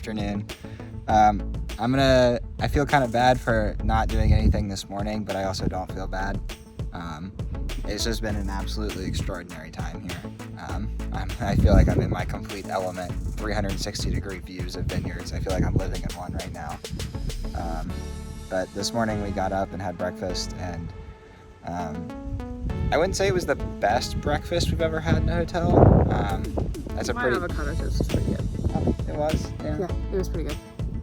afternoon. I feel kind of bad for not doing anything this morning, but I also don't feel bad. It's just been an absolutely extraordinary time here. I feel like I'm in my complete element, 360-degree views of vineyards. I feel like I'm living in one right now. But this morning we got up and had breakfast, and I wouldn't say it was the best breakfast we've ever had in a hotel. That's a My pretty... avocado toast was pretty good. Oh, it was? Yeah, it was pretty good.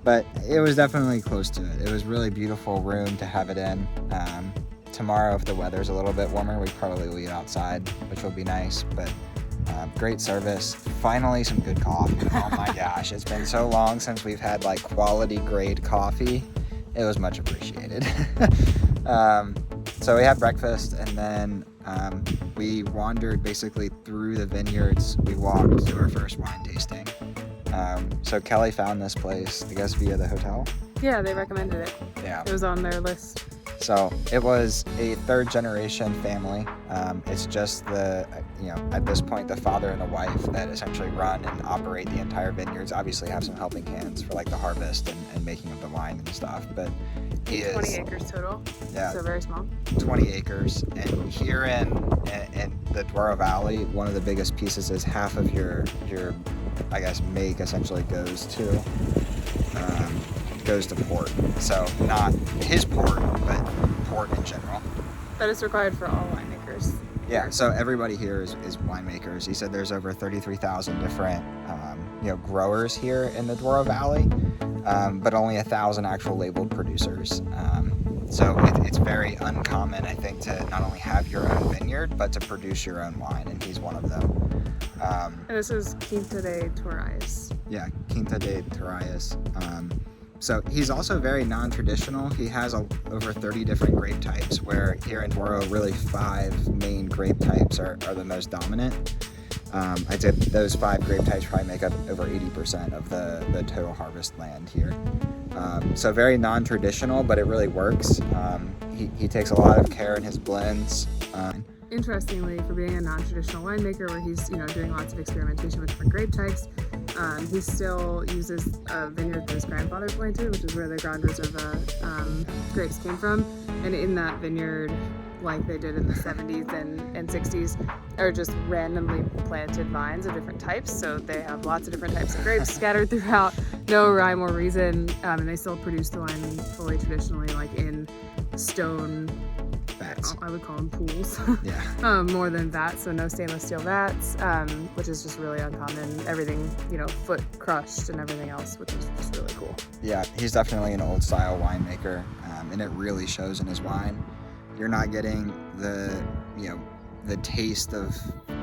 But it was definitely close to it. It was a really beautiful room to have it in. Tomorrow, if the weather's a little bit warmer, we probably will eat outside, which will be nice. But great service. Finally, some good coffee. Oh my gosh, it's been so long since we've had like quality grade coffee. It was much appreciated. So we had breakfast, and then we wandered basically through the vineyards. We walked to our first wine tasting. So Kelly found this place, I guess via the hotel. Yeah, they recommended it. Yeah. It was on their list. So it was a third generation family. It's just at this point, the father and the wife that essentially run and operate the entire vineyards. Obviously have some helping hands for like the harvest and making of the wine and stuff, but he is 20 acres total. Yeah. So very small. 20 acres. And here in the Douro Valley, one of the biggest pieces is half of your I guess make essentially goes to port. So not his port, but port in general. That is required for all winemakers. Yeah, so everybody here is winemakers. He said there's over 33,000 different growers here in the Douro Valley, but only 1,000 actual labeled producers. So it's very uncommon, I think, to not only have your own vineyard, but to produce your own wine, and he's one of them. And this is Quinta de Torres. Yeah, Quinta de Torres. So he's also very non-traditional. He has over 30 different grape types, where here in Douro, really 5 main grape types are the most dominant. I'd say those 5 grape types probably make up over 80% of the total harvest land here. So very non-traditional, but it really works. He takes a lot of care in his blends. Interestingly, for being a non-traditional winemaker where he's doing lots of experimentation with different grape types, he still uses a vineyard that his grandfather planted, which is where the Grand Reserva grapes came from. And in that vineyard, like they did in the 70s and 60s, are just randomly planted vines of different types. So they have lots of different types of grapes scattered throughout, no rhyme or reason, and they still produce the wine fully traditionally, like in stone vats. I would call them pools. Yeah. More than vats, so no stainless steel vats, which is just really uncommon. Everything, foot crushed and everything else, which is just really cool. Yeah, he's definitely an old style winemaker, and it really shows in his wine. You're not getting the taste of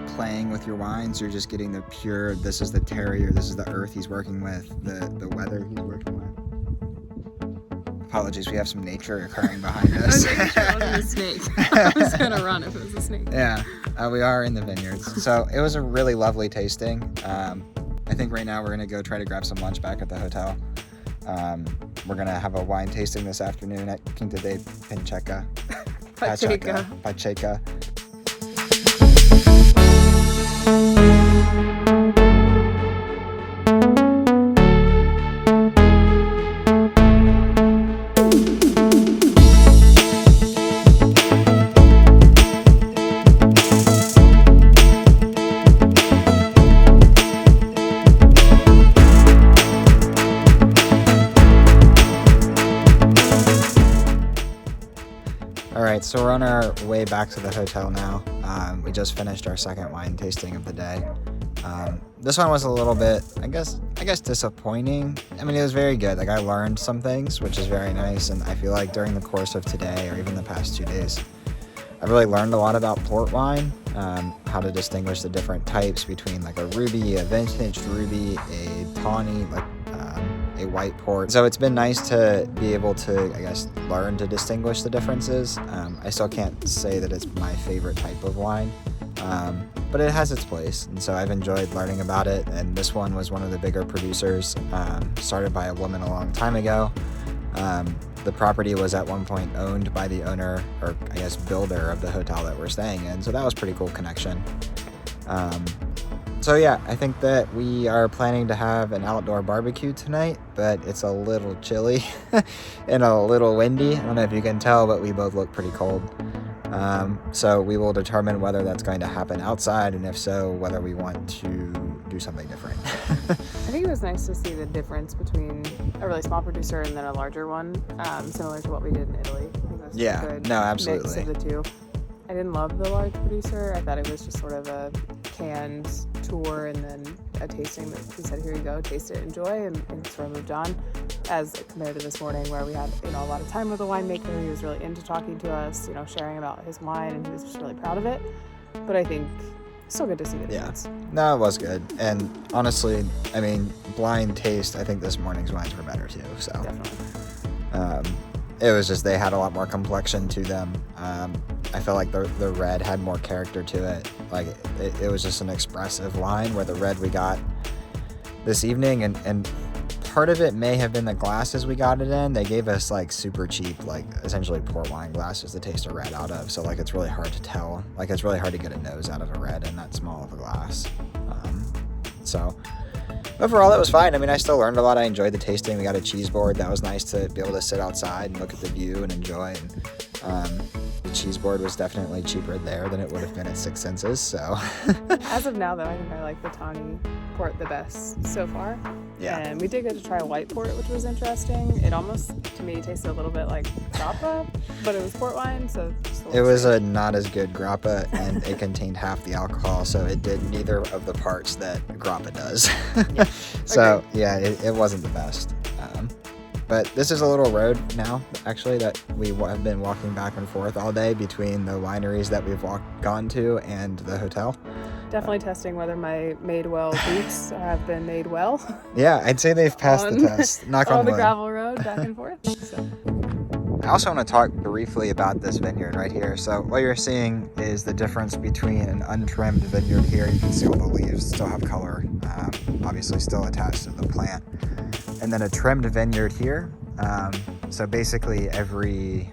playing with your wines. You're just getting the pure, this is the terroir, this is the earth he's working with, the weather he's working with. Apologies, we have some nature occurring behind us. I was making sure it wasn't a snake. I was gonna run if it was a snake. Yeah, we are in the vineyards. So it was a really lovely tasting. I think right now we're gonna go try to grab some lunch back at the hotel. We're gonna have a wine tasting this afternoon at Quinta de Pacheca. Alright, so we're on our way back to the hotel now. We just finished our second wine tasting of the day. This one was a little bit, I guess disappointing. I mean, it was very good. Like, I learned some things, which is very nice, and I feel like during the course of today, or even the past 2 days, I've really learned a lot about port wine, how to distinguish the different types between like a ruby, a vintage ruby, a tawny, like a white port. So it's been nice to be able to, I guess, learn to distinguish the differences. I still can't say that it's my favorite type of wine, but it has its place, and so I've enjoyed learning about it. And this one was one of the bigger producers, started by a woman a long time ago. The property was at one point owned by the owner, or I guess builder, of the hotel that we're staying in, so that was a pretty cool connection. So yeah, I think that we are planning to have an outdoor barbecue tonight, but it's a little chilly and a little windy. I don't know if you can tell, but we both look pretty cold. So we will determine whether that's going to happen outside, and if so, whether we want to do something different. I think it was nice to see the difference between a really small producer and then a larger one, similar to what we did in Italy. I think that's Yeah, a good no, absolutely. mix of the two. I didn't love the large producer. I thought it was just sort of a canned tour and then a tasting that he said, here you go, taste it, enjoy, and sort of moved on, as compared to this morning where we had, a lot of time with the winemaker. He was really into talking to us, sharing about his wine, and he was just really proud of it. But I think still good to see the difference. No, it was good. And honestly, I mean, blind taste, I think this morning's wines were better too. So Definitely. It was just they had a lot more complexion to them. I felt like the red had more character to it. Like it was just an expressive wine, where the red we got this evening, and part of it may have been the glasses we got it in. They gave us like super cheap, like essentially port wine glasses to taste a red out of. So like it's really hard to tell. Like it's really hard to get a nose out of a red in that small of a glass. So overall, it was fine. I mean, I still learned a lot. I enjoyed the tasting. We got a cheese board. That was nice to be able to sit outside and look at the view and enjoy. And the cheese board was definitely cheaper there than it would have been at Six Senses. So As of now, though, I think I like the tawny port the best so far. Yeah. And we did get to try a white port, which was interesting. It almost, to me, tasted a little bit like grappa, but it was port wine, so it was a not as good grappa, and it contained half the alcohol, so it did neither of the parts that grappa does. Yeah. So yeah, it wasn't the best. But this is a little road now, actually, that we have been walking back and forth all day between the wineries that we've gone to and the hotel. Definitely testing whether my made well boots have been made well. Yeah, I'd say they've passed the test. Knock on On the wood. gravel road back and forth. So. I also want to talk briefly about this vineyard right here. So what you're seeing is the difference between an untrimmed vineyard here. You can see all the leaves still have color, obviously still attached to the plant. And then a trimmed vineyard here. So basically every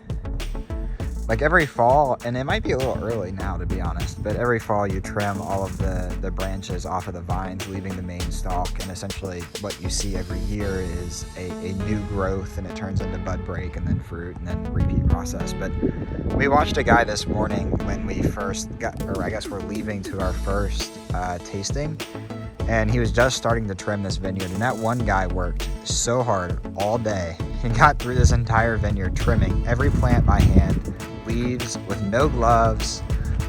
fall, and it might be a little early now to be honest, but every fall you trim all of the branches off of the vines, leaving the main stalk, and essentially what you see every year is a new growth, and it turns into bud break and then fruit and then repeat process. But we watched a guy this morning when we first got, or I guess we're leaving to our first tasting, and he was just starting to trim this vineyard, and that one guy worked so hard all day. He got through this entire vineyard trimming every plant by hand, leaves with no gloves,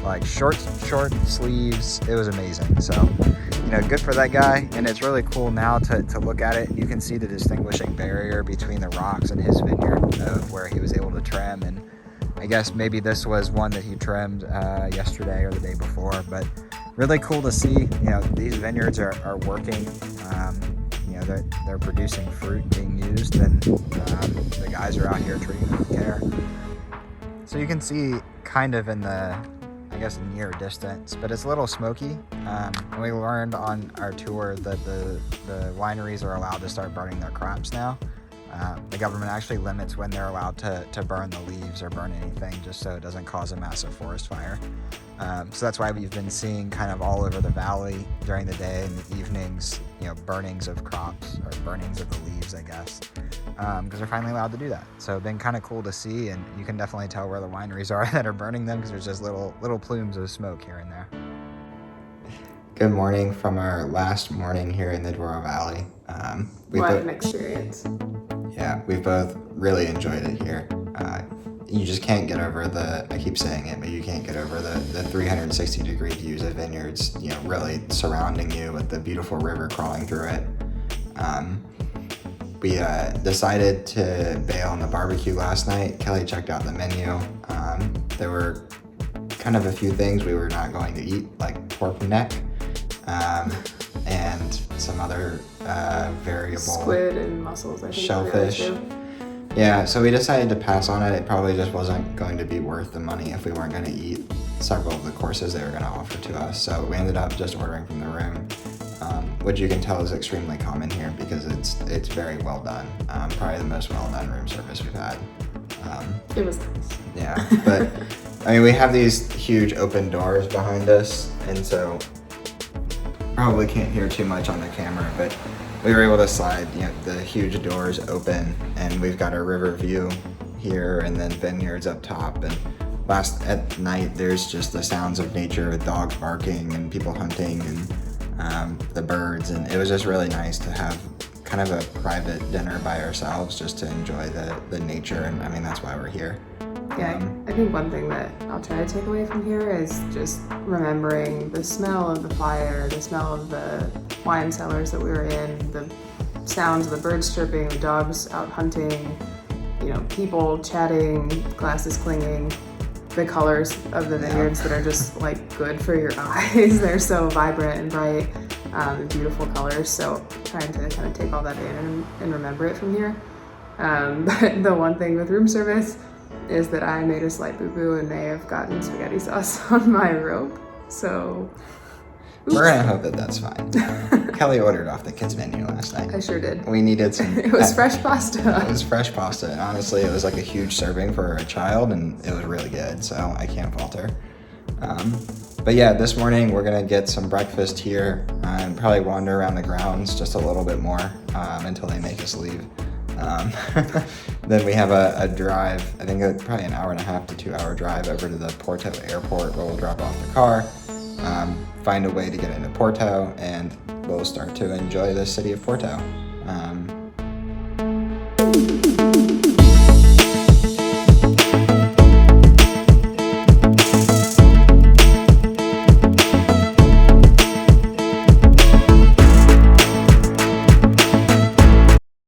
like short sleeves. It was amazing. So, good for that guy. And it's really cool now to look at it. You can see the distinguishing barrier between the rocks and his vineyard of where he was able to trim. And I guess maybe this was one that he trimmed yesterday or the day before, but really cool to see. These vineyards are working. They're producing fruit being used, and the guys are out here treating them with care. So you can see kind of in the, I guess, near distance, but it's a little smoky. And we learned on our tour that the wineries are allowed to start burning their crops now. The government actually limits when they're allowed to burn the leaves or burn anything, just so it doesn't cause a massive forest fire. So that's why we've been seeing kind of all over the valley during the day and the evenings, burnings of crops, or burnings of the leaves, I guess, because they're finally allowed to do that. So it's been kind of cool to see, and you can definitely tell where the wineries are that are burning them, because there's just little plumes of smoke here and there. Good morning from our last morning here in the Douro Valley. What an experience. Yeah, we've both really enjoyed it here. You just can't get over I keep saying it, but you can't get over the 360 degree views of vineyards, really surrounding you with the beautiful river crawling through it. We decided to bail on the barbecue last night. Kelly checked out the menu. There were kind of a few things we were not going to eat, like pork neck, and some other variable squid and mussels, I think. Shellfish. Yeah, so we decided to pass on it. It probably just wasn't going to be worth the money if we weren't going to eat several of the courses they were going to offer to us. So we ended up just ordering from the room, which you can tell is extremely common here because it's very well done. Probably the most well done room service we've had. It was nice. Yeah, but I mean, we have these huge open doors behind us, and so probably can't hear too much on the camera, but we were able to slide, the huge doors open, and we've got a river view here, and then vineyards up top. And at night, there's just the sounds of nature, dogs barking and people hunting, and the birds. And it was just really nice to have kind of a private dinner by ourselves, just to enjoy the nature. And I mean, that's why we're here. Yeah, I think one thing that I'll try to take away from here is just remembering the smell of the fire, the smell of the wine cellars that we were in, the sounds of the birds chirping, the dogs out hunting, people chatting, glasses clinging, the colors of the vineyards that are just like good for your eyes. They're so vibrant and bright, and beautiful colors. So trying to kind of take all that in and remember it from here. But the one thing with room service is that I made a slight boo-boo and may have gotten spaghetti sauce on my robe. So oops. We're gonna hope that that's fine. Kelly ordered off the kids' menu last night. I sure did. We needed some. It was fresh pasta. It was fresh pasta, and honestly, it was like a huge serving for a child, and it was really good. So I can't falter. But yeah, this morning we're gonna get some breakfast here and probably wander around the grounds just a little bit more until they make us leave. Then we have a drive, I think probably an 1.5 to 2 hour drive over to the Porto airport, where we'll drop off the car, find a way to get into Porto, and we'll start to enjoy the city of Porto.